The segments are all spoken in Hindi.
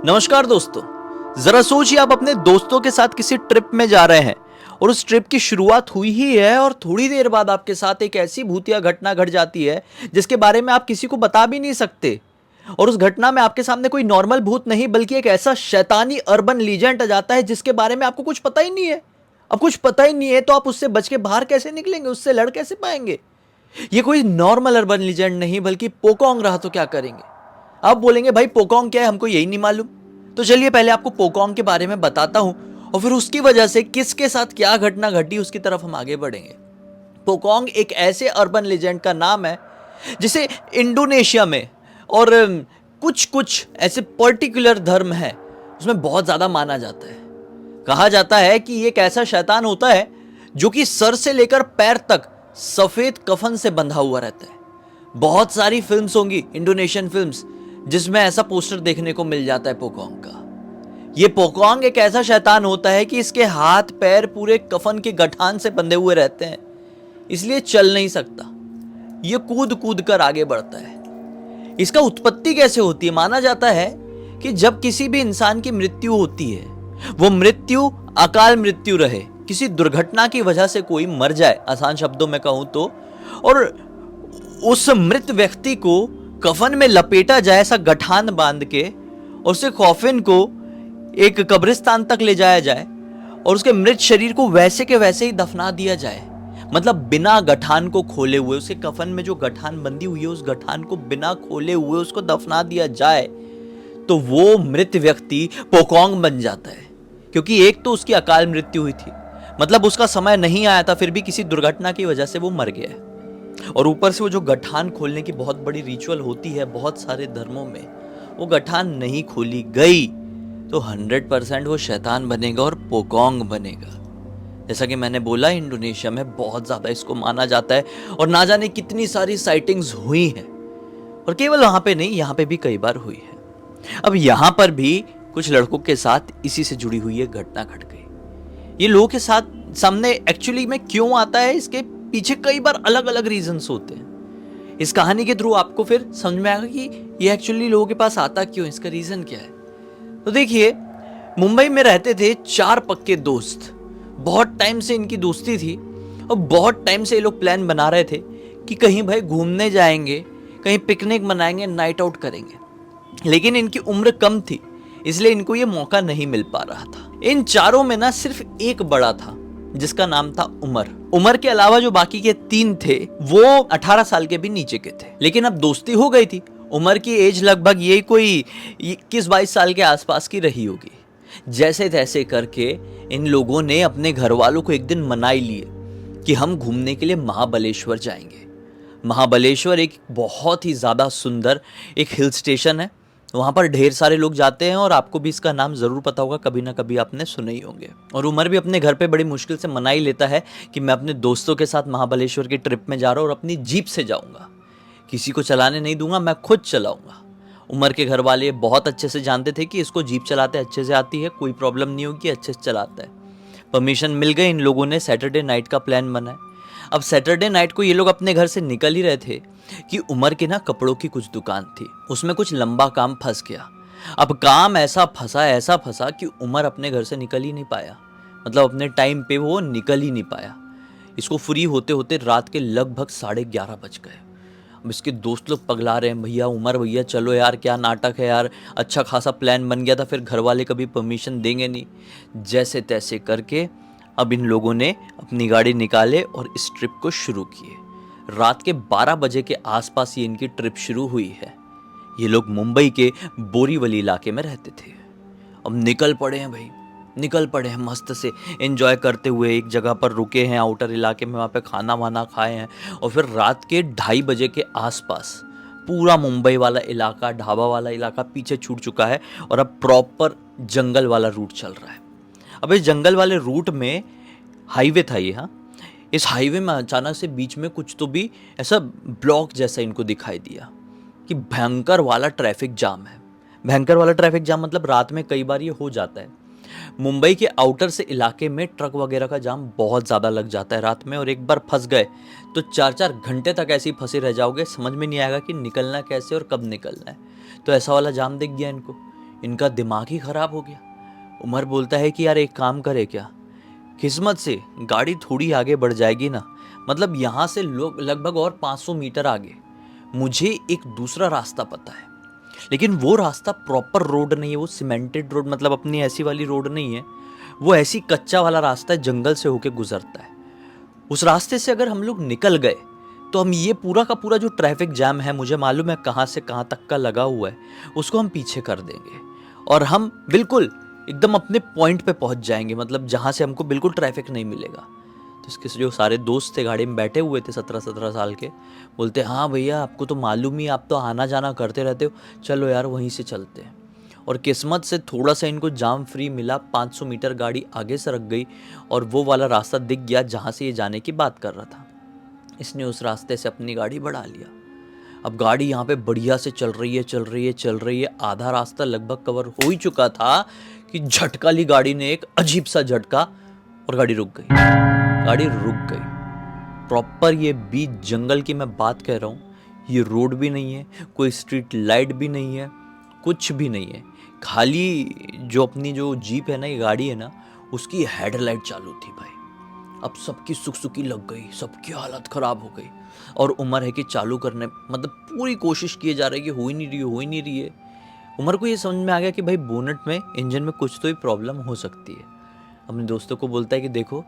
नमस्कार दोस्तों। जरा सोचिए, आप अपने दोस्तों के साथ किसी ट्रिप में जा रहे हैं और उस ट्रिप की शुरुआत हुई ही है और थोड़ी देर बाद आपके साथ एक ऐसी भूतिया घटना घट जाती है जिसके बारे में आप किसी को बता भी नहीं सकते। और उस घटना में आपके सामने कोई नॉर्मल भूत नहीं बल्कि एक ऐसा शैतानी अर्बन लीजेंड आ जाता है जिसके बारे में आपको कुछ पता ही नहीं है। अब कुछ पता ही नहीं है तो आप उससे बच के बाहर कैसे निकलेंगे, उससे लड़ कैसे पाएंगे। ये कोई नॉर्मल अर्बन लीजेंड नहीं बल्कि पोकोंग रहा तो क्या करेंगे। आप बोलेंगे भाई पोकोंग क्या है, हमको यही नहीं मालूम। तो चलिए पहले आपको पोकोंग के बारे में बताता हूं और फिर उसकी वजह से किसके साथ क्या घटना घटी उसकी तरफ हम आगे बढ़ेंगे। पोकोंग एक ऐसे अर्बन लेजेंड का नाम है जिसे इंडोनेशिया में और कुछ कुछ ऐसे पर्टिकुलर धर्म है उसमें बहुत ज्यादा माना जाता है। कहा जाता है कि ये एक ऐसा शैतान होता है जो कि सर से लेकर पैर तक सफेद कफन से बंधा हुआ रहता है। बहुत सारी फिल्म्स होंगी, इंडोनेशियन फिल्म्स, जिसमें ऐसा पोस्टर देखने को मिल जाता है पोकोंग का। ये पोकोंग एक ऐसा शैतान होता है कि इसके हाथ पैर पूरे कफन के गठान से बंधे हुए रहते हैं, इसलिए चल नहीं सकता। ये कूद कूद कर आगे बढ़ता है। इसका उत्पत्ति कैसे होती है? माना जाता है कि जब किसी भी इंसान की मृत्यु होती है, वो मृत्यु अकाल मृत्यु रहे, किसी दुर्घटना की वजह से कोई मर जाए, आसान शब्दों में कहूं तो, और उस मृत व्यक्ति को कफन में लपेटा जाए ऐसा गठान बांध के, और उसे कॉफिन को एक कब्रिस्तान तक ले जाया जाए और उसके मृत शरीर को वैसे के वैसे ही दफना दिया जाए। मतलब बिना गठान को खोले हुए, उसके कफन में जो गठान बंधी हुई है उस गठान को बिना खोले हुए उसको दफना दिया जाए, तो वो मृत व्यक्ति पोकोंग बन जाता है। क्योंकि एक तो उसकी अकाल मृत्यु हुई थी, मतलब उसका समय नहीं आया था, फिर भी किसी दुर्घटना की वजह से वो मर गया है। और ऊपर से वो जो गठान खोलने की बहुत बड़ी रिचुअल होती है बहुत सारे धर्मों में, वो गठान नहीं खोली गई तो 100% वो शैतान बनेगा और पोकोंग बनेगा। जैसा कि मैंने बोला, इंडोनेशिया में बहुत ज्यादा इसको माना जाता है और ना जाने कितनी सारी साइटिंग्स हुई हैं। और केवल वहां पे नहीं, यहाँ पे भी कई बार हुई है। अब यहाँ पर भी कुछ लड़कों के साथ इसी से जुड़ी हुई एक घटना घट गई। ये लोगों के साथ सामने एक्चुअली में क्यों आता है, इसके पीछे कई बार अलग अलग रीजंस होते हैं। इस कहानी के थ्रू आपको फिर समझ में आएगा कि ये एक्चुअली लोगों के पास आता क्यों, इसका रीजन क्या है। तो देखिए, मुंबई में रहते थे 4 पक्के दोस्त। बहुत टाइम से इनकी दोस्ती थी और बहुत टाइम से ये लोग प्लान बना रहे थे कि कहीं भाई घूमने जाएंगे, कहीं पिकनिक मनाएंगे, नाइट आउट करेंगे। लेकिन इनकी उम्र कम थी, इसलिए इनको ये मौका नहीं मिल पा रहा था। इन चारों में ना सिर्फ एक बड़ा था जिसका नाम था उमर। उमर के अलावा जो बाकी के 3 थे वो 18 साल के भी नीचे के थे। लेकिन अब दोस्ती हो गई थी। उमर की एज लगभग यही कोई 21-22 साल के आसपास की रही होगी। जैसे तैसे करके इन लोगों ने अपने घर वालों को एक दिन मना ही लिए कि हम घूमने के लिए महाबलेश्वर जाएंगे। महाबलेश्वर एक बहुत ही ज्यादा सुंदर एक हिल स्टेशन है। वहाँ पर ढेर सारे लोग जाते हैं और आपको भी इसका नाम ज़रूर पता होगा, कभी ना कभी आपने सुने ही होंगे। और उमर भी अपने घर पे बड़ी मुश्किल से मना ही लेता है कि मैं अपने दोस्तों के साथ महाबलेश्वर की ट्रिप में जा रहा हूँ और अपनी जीप से जाऊँगा, किसी को चलाने नहीं दूंगा, मैं खुद चलाऊँगा। उमर के घर वाले बहुत अच्छे से जानते थे कि इसको जीप चलाते अच्छे से आती है, कोई प्रॉब्लम नहीं होगी, अच्छे से चलाता है। परमिशन मिल गई। इन लोगों ने सैटरडे नाइट का प्लान बनाया। अब सैटरडे नाइट को ये लोग अपने घर से निकल ही रहे थे कि उमर के ना कपड़ों की कुछ दुकान थी, उसमें कुछ लंबा काम फंस गया। अब काम ऐसा फंसा कि उमर अपने घर से निकल ही नहीं पाया, मतलब अपने टाइम पे वो निकल ही नहीं पाया। इसको फ्री होते होते रात के लगभग 11:30 बज गए। अब इसके दोस्त लोग पगला रहे हैं, भैया उमर भैया चलो यार, क्या नाटक है यार, अच्छा खासा प्लान बन गया था, फिर घर वाले कभी परमिशन देंगे नहीं। जैसे तैसे करके अब इन लोगों ने अपनी गाड़ी निकाले और इस ट्रिप को शुरू किए। रात के 12 बजे के आसपास ये इनकी ट्रिप शुरू हुई है। ये लोग मुंबई के बोरीवली इलाके में रहते थे। अब निकल पड़े हैं भाई, निकल पड़े हैं मस्त से एंजॉय करते हुए। एक जगह पर रुके हैं आउटर इलाके में, वहाँ पे खाना वाना खाए हैं और फिर रात के 2:30 बजे के आसपास पूरा मुंबई वाला इलाका, ढाबा वाला इलाका पीछे छूट चुका है और अब प्रॉपर जंगल वाला रूट चल रहा है। अब इस जंगल वाले रूट में हाईवे था ये, हाँ, इस हाईवे में अचानक से बीच में कुछ तो भी ऐसा ब्लॉक जैसा इनको दिखाई दिया कि भयंकर वाला ट्रैफिक जाम है। भयंकर वाला ट्रैफिक जाम मतलब रात में कई बार ये हो जाता है। मुंबई के आउटर से इलाके में ट्रक वगैरह का जाम बहुत ज़्यादा लग जाता है रात में, और एक बार फंस गए तो 4-4 घंटे तक ऐसे ही फंसे रह जाओगे, समझ में नहीं आएगा कि निकलना कैसे और कब निकलना है। तो ऐसा वाला जाम दिख गया इनको। इनका दिमाग ही खराब हो गया। उमर बोलता है कि यार एक काम करे क्या, किस्मत से गाड़ी थोड़ी आगे बढ़ जाएगी ना, मतलब यहाँ से लोग लगभग और 500 मीटर आगे मुझे एक दूसरा रास्ता पता है, लेकिन वो रास्ता प्रॉपर रोड नहीं है, वो सीमेंटेड रोड, मतलब अपनी ऐसी वाली रोड नहीं है, वो ऐसी कच्चा वाला रास्ता है, जंगल से होके गुजरता है। उस रास्ते से अगर हम लोग निकल गए तो हम ये पूरा का पूरा जो ट्रैफिक जैम है, मुझे मालूम है कहाँ से कहाँ तक का लगा हुआ है, उसको हम पीछे कर देंगे और हम बिल्कुल एकदम अपने पॉइंट पे पहुंच जाएंगे, मतलब जहाँ से हमको बिल्कुल ट्रैफिक नहीं मिलेगा। तो इसके जो सारे दोस्त थे गाड़ी में बैठे हुए थे 17-17 साल के, बोलते हाँ भैया आपको तो मालूम ही, आप तो आना जाना करते रहते हो, चलो यार वहीं से चलते हैं। और किस्मत से थोड़ा सा इनको जाम फ्री मिला, 500 मीटर गाड़ी आगे से रख गई और वो वाला रास्ता दिख गया जहाँ से ये जाने की बात कर रहा था। इसने उस रास्ते से अपनी गाड़ी बढ़ा लिया। अब गाड़ी यहाँ पे बढ़िया से चल रही है, चल रही है, चल रही है, आधा रास्ता लगभग कवर हो ही चुका था कि झटका ली गाड़ी ने, एक अजीब सा झटका, और गाड़ी रुक गई। गाड़ी रुक गई प्रॉपर, ये बीच जंगल की मैं बात कह रहा हूँ, ये रोड भी नहीं है, कोई स्ट्रीट लाइट भी नहीं है, कुछ भी नहीं है, खाली जो अपनी जो जीप है ना, ये गाड़ी है ना, उसकी हेडलाइट चालू थी भाई। अब सबकी सुखसुखी लग गई, सबकी हालत ख़राब हो गई, और उमर है कि चालू करने, मतलब पूरी कोशिश किए जा रही है कि हो ही नहीं रही है, हो ही नहीं रही है। उमर को ये समझ में आ गया कि भाई बोनट में, इंजन में कुछ तो ही प्रॉब्लम हो सकती है। अपने दोस्तों को बोलता है कि देखो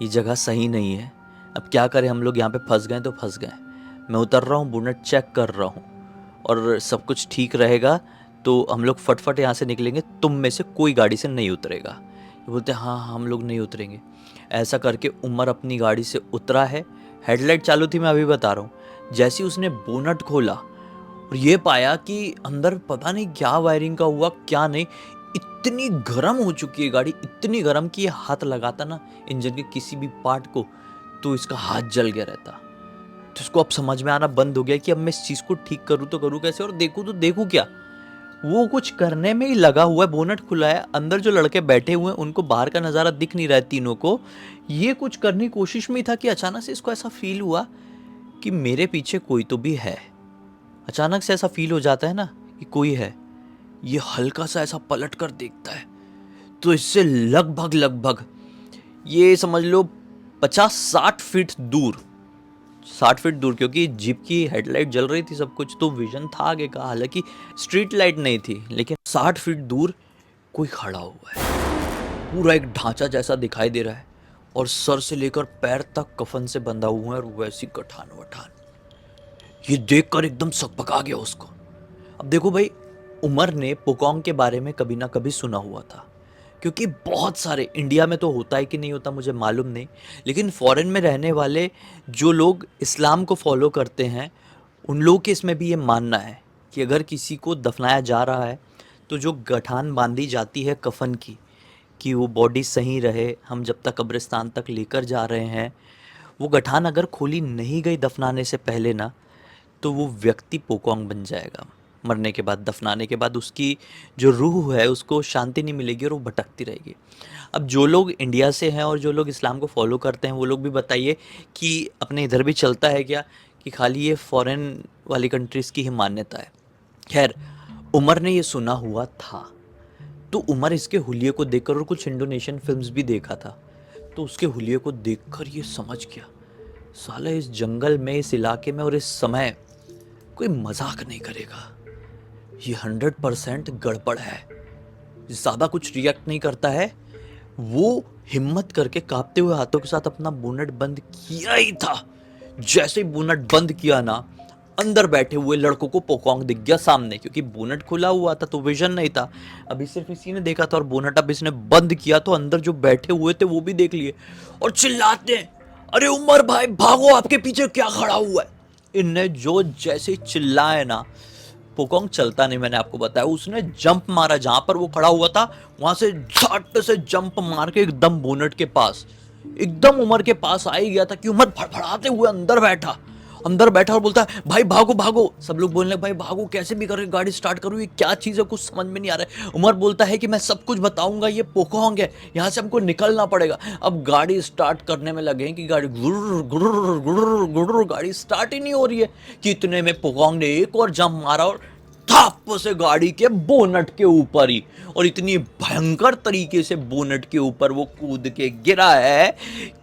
ये जगह सही नहीं है, अब क्या करें, हम लोग यहाँ पे फंस गए तो फंस गए, मैं उतर रहा हूँ, बोनट चेक कर रहा हूँ, और सब कुछ ठीक रहेगा तो हम लोग फटफट यहाँ से निकलेंगे, तुम में से कोई गाड़ी से नहीं उतरेगा। ये बोलते हैं हाँ हम लोग नहीं उतरेंगे। ऐसा करके उमर अपनी गाड़ी से उतरा है, हेडलाइट चालू थी, मैं अभी बता रहा हूँ। जैसे ही उसने बोनट खोला और ये पाया कि अंदर पता नहीं क्या वायरिंग का हुआ, क्या नहीं, इतनी गर्म हो चुकी है गाड़ी, इतनी गर्म कि ये हाथ लगाता ना इंजन के किसी भी पार्ट को तो इसका हाथ जल गया रहता। तो इसको अब समझ में आना बंद हो गया कि अब मैं इस चीज़ को ठीक करूँ तो करूँ कैसे, और देखूँ तो देखूँ क्या। वो कुछ करने में ही लगा हुआ है, बोनट खुला है, अंदर जो लड़के बैठे हुए हैं उनको बाहर का नज़ारा दिख नहीं रहा है तीनों को, ये कुछ करने की कोशिश में ही था कि अचानक से इसको ऐसा फील हुआ कि मेरे पीछे कोई तो भी है। अचानक से ऐसा फील हो जाता है ना कि कोई है। ये हल्का सा ऐसा पलट कर देखता है तो इससे लगभग ये समझ लो 50-60 फीट दूर, 60 फीट दूर, क्योंकि जीप की हेडलाइट जल रही थी, सब कुछ तो विजन था आगे का, हालांकि स्ट्रीट लाइट नहीं थी, लेकिन 60 फीट दूर कोई खड़ा हुआ है, पूरा एक ढांचा जैसा दिखाई दे रहा है, और सर से लेकर पैर तक कफन से बंधा हुआ है, और वैसी कठान वठान। ये देखकर एकदम सकपका गया उसको। अब देखो भाई, उमर ने पोकोंग के बारे में कभी ना कभी सुना हुआ था, क्योंकि बहुत सारे, इंडिया में तो होता है कि नहीं होता मुझे मालूम नहीं, लेकिन फॉरेन में रहने वाले जो लोग इस्लाम को फॉलो करते हैं, उन लोगों के इसमें भी ये मानना है कि अगर किसी को दफनाया जा रहा है तो जो गठान बांधी जाती है कफन की, कि वो बॉडी सही रहे, हम जब तक कब्रिस्तान तक लेकर जा रहे हैं, वो गठान अगर खोली नहीं गई दफनाने से पहले ना, तो वो व्यक्ति पोकोंग बन जाएगा। मरने के बाद, दफनाने के बाद उसकी जो रूह है उसको शांति नहीं मिलेगी और वो भटकती रहेगी। अब जो लोग इंडिया से हैं और जो लोग इस्लाम को फॉलो करते हैं, वो लोग भी बताइए कि अपने इधर भी चलता है क्या, कि खाली ये फॉरेन वाली कंट्रीज़ की ही मान्यता है। खैर, उमर ने ये सुना हुआ था, तो उमर इसके हुलिये को देखकर, और कुछ इंडोनेशियन फिल्म्स भी देखा था, तो उसके हुलिये को देखकर ये समझ गया, साला इस जंगल में, इस इलाके में और इस समय कोई मजाक नहीं करेगा, ये 100% गड़बड़ है। ज़्यादा कुछ रिएक्ट नहीं करता है। वो हिम्मत करके कांपते हुए हाथों के साथ अपना बोनट बंद किया ही था। जैसे ही बोनट बंद किया ना, अंदर बैठे हुए लड़कों को पोकोंग दिख गया सामने, क्योंकि बोनट खुला हुआ था तो विजन नहीं था, अभी सिर्फ इसी ने देखा था, और बोनट अब इसने बंद किया तो अंदर जो बैठे हुए थे वो भी देख लिए, और चिल्लाते हैं अरे उमर भाई भागो, आपके पीछे क्या खड़ा हुआ है। इनने जो जैसे चिल्लाए ना, पोकोंग चलता नहीं, मैंने आपको बताया, उसने जंप मारा, जहां पर वो खड़ा हुआ था वहां से झट से जंप मार के एकदम बोनट के पास, एकदम उमर के पास आ ही गया था कि उमर फड़फड़ाते हुए अंदर बैठा और बोलता है भाई भागो भागो। सब लोग बोलने लगे भाई भागो, कैसे भी करके गाड़ी स्टार्ट करूँ, ये क्या चीज़ है, कुछ समझ में नहीं आ रहा है। उमर बोलता है कि मैं सब कुछ बताऊंगा, ये पोकोंग है, यहाँ से हमको निकलना पड़ेगा। अब गाड़ी स्टार्ट करने में लगे कि गाड़ी गुर्र गुर्र गुर्र गुर्र, गाड़ी स्टार्ट ही नहीं हो रही है कि इतने में पोकोंग ने एक और जंप मारा और छाप से गाड़ी के बोनट के ऊपर ही, और इतनी भयंकर तरीके से बोनट के ऊपर वो कूद के गिरा है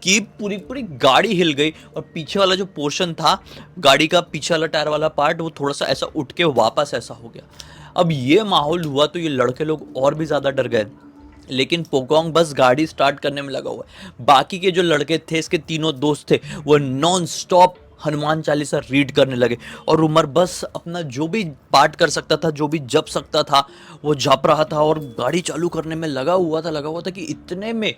कि पूरी पूरी गाड़ी हिल गई। और पीछे वाला जो पोर्शन था गाड़ी का, पीछे वाला टायर वाला पार्ट, वो थोड़ा सा ऐसा उठ के वापस ऐसा हो गया। अब ये माहौल हुआ तो ये लड़के लोग और भी ज़्यादा डर गए, लेकिन पोकोंग बस गाड़ी स्टार्ट करने में लगा हुआ है। बाकी के जो लड़के थे, इसके तीनों दोस्त थे, वो non stop Hanuman Chalisa read करने लगे। और उमर बस अपना जो भी पार्ट कर सकता था, जो भी जप सकता था, वो जप रहा था और गाड़ी चालू करने में लगा हुआ था कि इतने में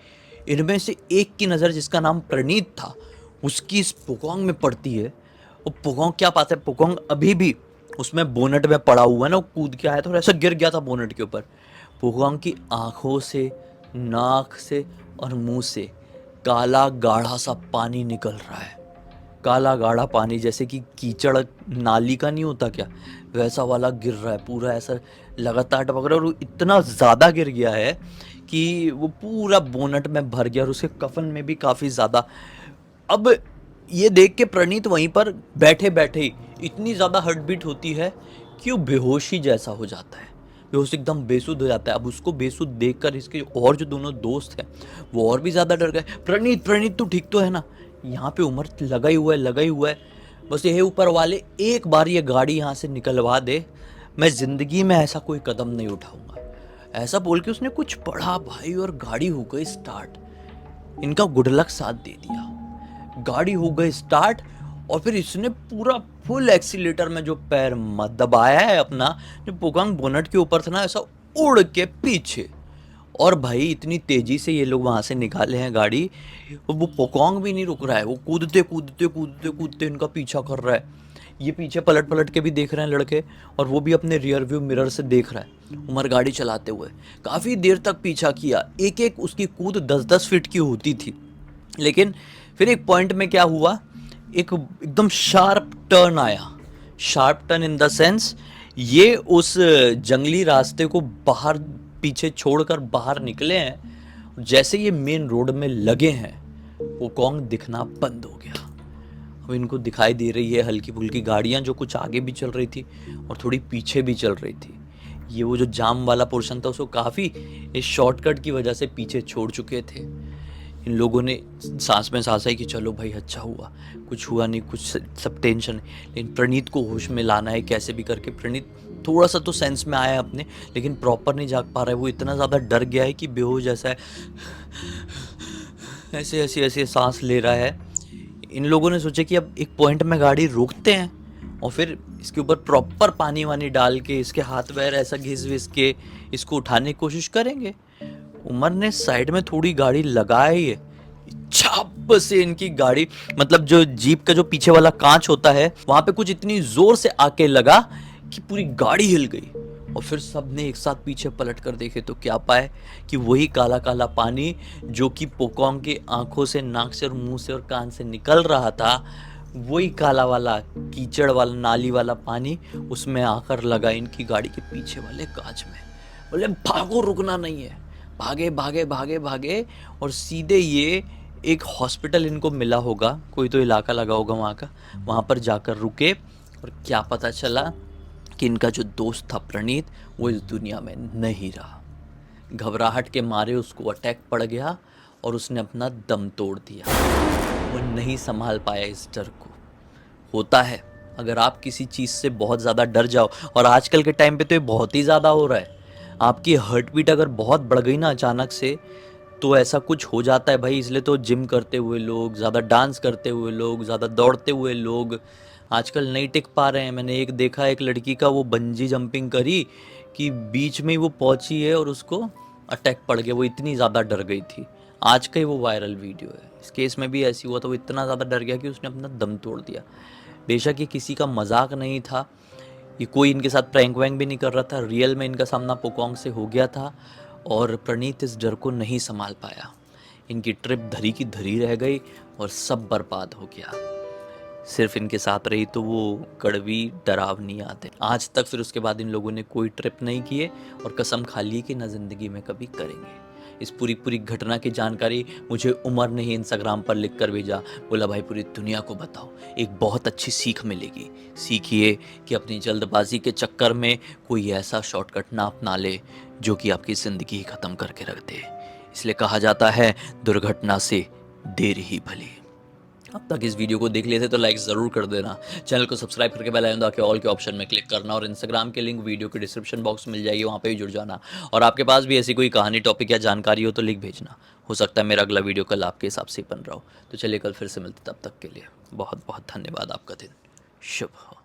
इनमें से एक की नज़र, जिसका नाम प्रणीत था, उसकी इस पोकोंग में पड़ती है। और पोकोंग क्या पाता है, पोकोंग अभी भी उसमें बोनट में पड़ा हुआ है ना, वो कूद के आया था और ऐसा गिर गया था बोनट के ऊपर। पोकोंग की आंखों से, नाक से और मुंह से काला गाढ़ा सा पानी निकल रहा है। काला गाढ़ा पानी, जैसे कि कीचड़ नाली का नहीं होता क्या, वैसा वाला गिर रहा है पूरा, ऐसा लगातार टपक रहा है। और इतना ज़्यादा गिर गया है कि वो पूरा बोनट में भर गया और उसके कफन में भी काफ़ी ज़्यादा। अब ये देख के प्रणीत वहीं पर बैठे बैठे ही इतनी ज़्यादा हार्ट बीट होती है कि वो बेहोशी जैसा हो जाता है, बेहोश एकदम बेसुध हो जाता है। अब उसको बेसुध देखकर इसके और जो दोनों दोस्त हैं वो और भी ज़्यादा डर गए। प्रणीत प्रणीत तू ठीक तो है ना? यहाँ पे उमर लगा ही हुआ है, बस ये ऊपर वाले एक बार ये गाड़ी यहाँ से निकलवा दे, मैं ज़िंदगी में ऐसा कोई कदम नहीं उठाऊंगा। ऐसा बोल के उसने कुछ पढ़ा भाई, और गाड़ी हो गई स्टार्ट। इनका गुड लक साथ दे दिया, गाड़ी हो गई स्टार्ट। और फिर इसने पूरा फुल एक्सीलेटर में जो पैर दबाया है अपना, जो पोकोंग बोनट के ऊपर था ना, ऐसा उड़ के पीछे। और भाई इतनी तेजी से ये लोग वहां से निकाले हैं गाड़ी, वो पोकोंग भी नहीं रुक रहा है, वो कूदते कूदते कूदते कूदते इनका पीछा कर रहा है। ये पीछे पलट पलट के भी देख रहे हैं लड़के, और वो भी अपने रियर व्यू मिरर से देख रहा है उमर गाड़ी चलाते हुए। काफ़ी देर तक पीछा किया, एक एक उसकी कूद 10-10 फीट की होती थी। लेकिन फिर एक पॉइंट में क्या हुआ, एक एकदम शार्प टर्न आया। Sharp turn in the sense, ये उस जंगली रास्ते को बाहर पीछे छोड़कर बाहर निकले हैं। जैसे ये मेन रोड में लगे हैं, पोकोंग दिखना बंद हो गया। अब इनको दिखाई दे रही है हल्की फुल्की गाड़ियां, जो कुछ आगे भी चल रही थी और थोड़ी पीछे भी चल रही थी। ये वो जो जाम वाला पोर्शन था उसको काफ़ी इस शॉर्टकट की वजह से पीछे छोड़ चुके थे। इन लोगों ने सांस में सांस आई कि चलो भाई अच्छा हुआ, कुछ हुआ नहीं, कुछ सब टेंशन है। लेकिन प्रणीत को होश में लाना है कैसे भी करके। प्रणीत थोड़ा सा तो सेंस में आया अपने, लेकिन प्रॉपर नहीं जाग पा रहा है। वो इतना ज़्यादा डर गया है कि बेहोश जैसा है, ऐसे ऐसे ऐसे सांस ले रहा है। इन लोगों ने सोचा कि अब एक पॉइंट में गाड़ी रोकते हैं और फिर इसके ऊपर प्रॉपर पानी वानी डाल के, इसके हाथ पैर ऐसा घिस विस के इसको उठाने की कोशिश करेंगे। उमर ने साइड में थोड़ी गाड़ी लगाई है, छाप से इनकी गाड़ी, मतलब जो जीप का जो पीछे वाला कांच होता है, वहां पे कुछ इतनी जोर से आके लगा कि पूरी गाड़ी हिल गई। और फिर सबने एक साथ पीछे पलट कर देखे तो क्या पाए कि वही काला काला पानी जो कि पोकोंग के आंखों से, नाक से और मुंह से और कान से निकल रहा था, वही काला वाला कीचड़ वाला नाली वाला पानी उसमें आकर लगा इनकी गाड़ी के पीछे वाले कांच में। बोले भागो, रुकना नहीं है। भागे भागे भागे भागे और सीधे ये एक हॉस्पिटल इनको मिला होगा, कोई तो इलाका लगा होगा वहाँ का, वहाँ पर जाकर रुके। और क्या पता चला कि इनका जो दोस्त था प्रणीत, वो इस दुनिया में नहीं रहा। घबराहट के मारे उसको अटैक पड़ गया और उसने अपना दम तोड़ दिया। वो नहीं संभाल पाया इस डर को। होता है, अगर आप किसी चीज़ से बहुत ज़्यादा डर जाओ, और आजकल के टाइम पे तो ये बहुत ही ज़्यादा हो रहा है, आपकी हार्ट बीट अगर बहुत बढ़ गई ना अचानक से, तो ऐसा कुछ हो जाता है भाई। इसलिए तो जिम करते हुए लोग, ज़्यादा डांस करते हुए लोग, ज़्यादा दौड़ते हुए लोग आजकल नहीं टिक पा रहे हैं। मैंने एक देखा, एक लड़की का वो बंजी जंपिंग करी कि बीच में ही वो पहुंची है और उसको अटैक पड़ गया, वो इतनी ज़्यादा डर गई थी। आज का ही वो वायरल वीडियो है। इस केस में भी ऐसी हुआ था, वो इतना ज़्यादा डर गया कि उसने अपना दम तोड़ दिया। बेशक ये किसी का मजाक नहीं था, ये कोई इनके साथ प्रैंक वैंक भी नहीं कर रहा था, रियल में इनका सामना पोकोंग से हो गया था। और प्रणीत इस डर को नहीं संभाल पाया। इनकी ट्रिप धरी की धरी रह गई और सब बर्बाद हो गया। सिर्फ इनके साथ रही तो वो कड़वी डरावनी यादें। आज तक फिर उसके बाद इन लोगों ने कोई ट्रिप नहीं किए और कसम खा ली कि ना ज़िंदगी में कभी करेंगे, इस पूरी पूरी घटना की जानकारी मुझे उमर ने ही इंस्टाग्राम पर लिख कर भेजा। बोला भाई पूरी दुनिया को बताओ, एक बहुत अच्छी सीख मिलेगी। सीखिए कि अपनी जल्दबाजी के चक्कर में कोई ऐसा शॉर्टकट ना अपना ले जो कि आपकी ज़िंदगी ही ख़त्म करके रख दे। इसलिए कहा जाता है दुर्घटना से देर ही भली। अब तक इस वीडियो को देख लिए थे तो लाइक ज़रूर कर देना, चैनल को सब्सक्राइब करके बेल आइकन दबा के ऑल के ऑप्शन में क्लिक करना, और इंस्टाग्राम के लिंक वीडियो के डिस्क्रिप्शन बॉक्स में मिल जाएगी, वहाँ पे भी जुड़ जाना। और आपके पास भी ऐसी कोई कहानी, टॉपिक या जानकारी हो तो लिख भेजना। हो सकता है मेरा अगला वीडियो कल आपके हिसाब से ही बन रहा हो। तो चलिए कल फिर से मिलते, तब तक के लिए बहुत बहुत धन्यवाद। आपका दिन शुभ हो।